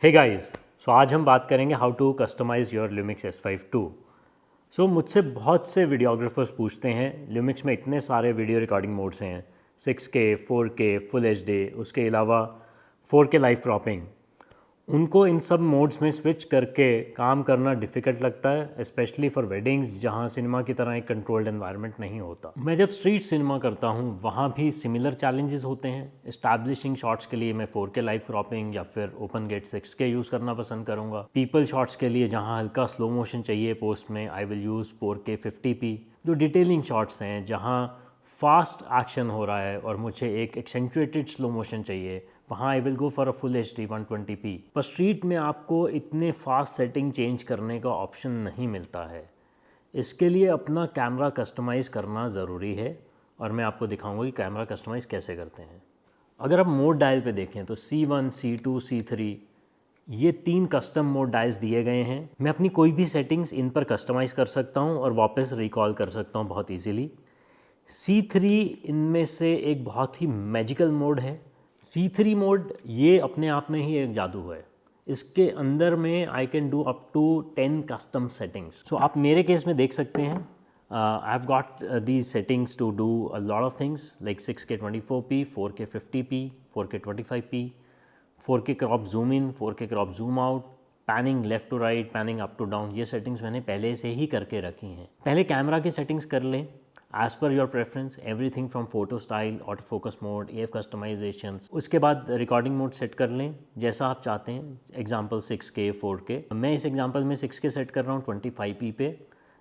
Hey guys, सो आज हम बात करेंगे how to customize your Lumix S5 II। So मुझसे बहुत से वीडियोग्राफर्स पूछते हैं Lumix में इतने सारे वीडियो रिकॉर्डिंग मोड्स हैं 6K, 4K, फुल HD, उसके अलावा 4K लाइव क्रॉपिंग। उनको इन सब मोड्स में स्विच करके काम करना डिफ़िकल्ट लगता है, स्पेशली फॉर वेडिंग्स जहाँ सिनेमा की तरह एक कंट्रोल्ड एनवायरनमेंट नहीं होता। मैं जब स्ट्रीट सिनेमा करता हूँ वहाँ भी सिमिलर चैलेंजेस होते हैं। इस्टेब्लिशिंग शॉट्स के लिए मैं 4K लाइव क्रॉपिंग या फिर ओपन गेट 6K यूज़ करना पसंद करूँगा। पीपल शॉट्स के लिए जहाँ हल्का स्लो मोशन चाहिए पोस्ट में, I will use 4K 50p। जो डिटेलिंग शॉट्स हैं जहाँ फास्ट एक्शन हो रहा है और मुझे एक एक्सेंचुएटेड स्लो मोशन चाहिए, वहाँ I will go for a full HD 120p। पर स्ट्रीट में आपको इतने फास्ट सेटिंग चेंज करने का ऑप्शन नहीं मिलता है। इसके लिए अपना कैमरा कस्टमाइज़ करना ज़रूरी है और मैं आपको दिखाऊंगा कि कैमरा कस्टमाइज़ कैसे करते हैं। अगर आप मोड डायल पे देखें तो C1, C2, C3 ये 3 कस्टम मोड डायल्स दिए गए हैं। मैं अपनी कोई भी सेटिंग्स इन पर कस्टमाइज़ कर सकता हूँ और वापस रिकॉल कर सकता हूँ बहुत ईजीली। C3 इनमें से एक बहुत ही मैजिकल मोड है। C3 मोड ये अपने आप में ही एक जादू है। इसके अंदर में I can do up to 10 custom settings. So आप मेरे केस में देख सकते हैं I have got these settings to do a lot of things like 6K 24p, 4K 50p, 4K 25p, 4K crop zoom in, 4K crop zoom out, panning left to right, panning up to down. ये settings मैंने पहले से ही करके रखी हैं। पहले camera की settings कर लें एज पर your preference, everything from photo style, auto focus mode, AF customization. उसके बाद रिकॉर्डिंग मोड सेट कर लें जैसा आप चाहते हैं। एग्जाम्पल 6K 4K, मैं इस एग्जाम्पल में 6K सेट कर रहा हूँ 25p पे।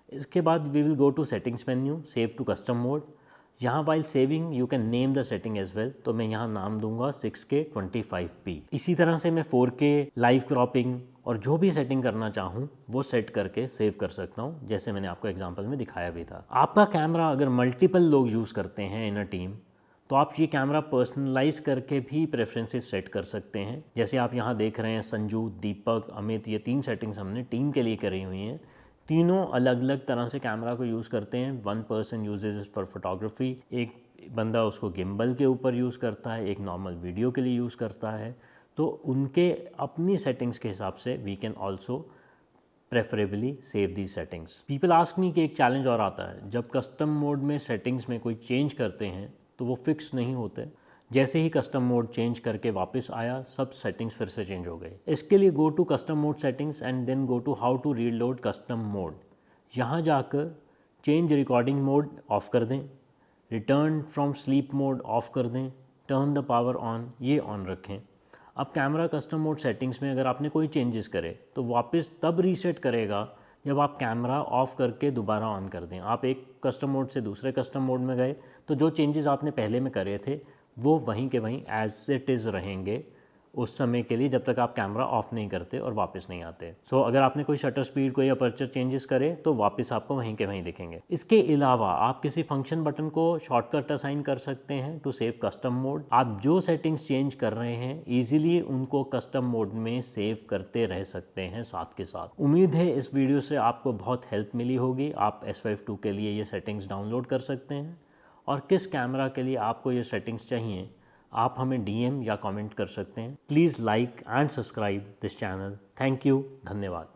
इसके बाद we will go to settings menu, save to custom mode. यहाँ while saving you can name the setting as well, तो मैं यहाँ नाम दूंगा 6K 25p। इसी तरह से मैं 4K लाइव क्रॉपिंग और जो भी सेटिंग करना चाहूँ वो सेट करके सेव कर सकता हूँ, जैसे मैंने आपको एग्जांपल में दिखाया भी था। आपका कैमरा अगर मल्टीपल लोग यूज़ करते हैं इन अ टीम, तो आप ये कैमरा पर्सनलाइज करके भी प्रेफरेंसेस सेट कर सकते हैं। जैसे आप यहाँ देख रहे हैं संजू, दीपक, अमित, ये 3 सेटिंग्स हमने टीम के लिए करी हुई हैं। तीनों अलग अलग तरह से कैमरा को यूज़ करते हैं। 1 पर्सन यूजेज फॉर फोटोग्राफी, एक बंदा उसको गिम्बल के ऊपर यूज़ करता है, एक नॉर्मल वीडियो के लिए यूज़ करता है। तो उनके अपनी सेटिंग्स के हिसाब से we can also preferably save the settings. People ask me कि एक चैलेंज और आता है, जब कस्टम मोड में सेटिंग्स में कोई चेंज करते हैं तो वो फिक्स नहीं होते। जैसे ही कस्टम मोड चेंज करके वापस आया, सब सेटिंग्स फिर से चेंज हो गए। इसके लिए go to custom mode settings and then go to how to reload custom mode. यहाँ जाकर चेंज रिकॉर्डिंग मोड ऑफ कर दें, return from sleep mode off कर दें, टर्न द पावर ऑन ये ऑन रखें। अब कैमरा कस्टम मोड सेटिंग्स में अगर आपने कोई चेंजेस करे तो वापस तब रीसेट करेगा जब आप कैमरा ऑफ करके दोबारा ऑन कर दें। आप एक कस्टम मोड से दूसरे कस्टम मोड में गए तो जो चेंजेस आपने पहले में करे थे वो वहीं के वहीं एज इट इज़ रहेंगे उस समय के लिए, जब तक आप कैमरा ऑफ नहीं करते और वापस नहीं आते। सो अगर आपने कोई शटर स्पीड, कोई अपर्चर चेंजेस करे तो वापस आपको वहीं के वहीं दिखेंगे। इसके अलावा आप किसी फंक्शन बटन को शॉर्टकट असाइन कर सकते हैं टू सेव कस्टम मोड। आप जो सेटिंग्स चेंज कर रहे हैं ईजिली उनको कस्टम मोड में सेव करते रह सकते हैं साथ के साथ। उम्मीद है इस वीडियो से आपको बहुत हेल्प मिली होगी। आप S5 II के लिए ये सेटिंग्स डाउनलोड कर सकते हैं और किस कैमरा के लिए आपको ये सेटिंग्स चाहिए आप हमें DM या कमेंट कर सकते हैं। Please like and subscribe this channel. Thank you, धन्यवाद।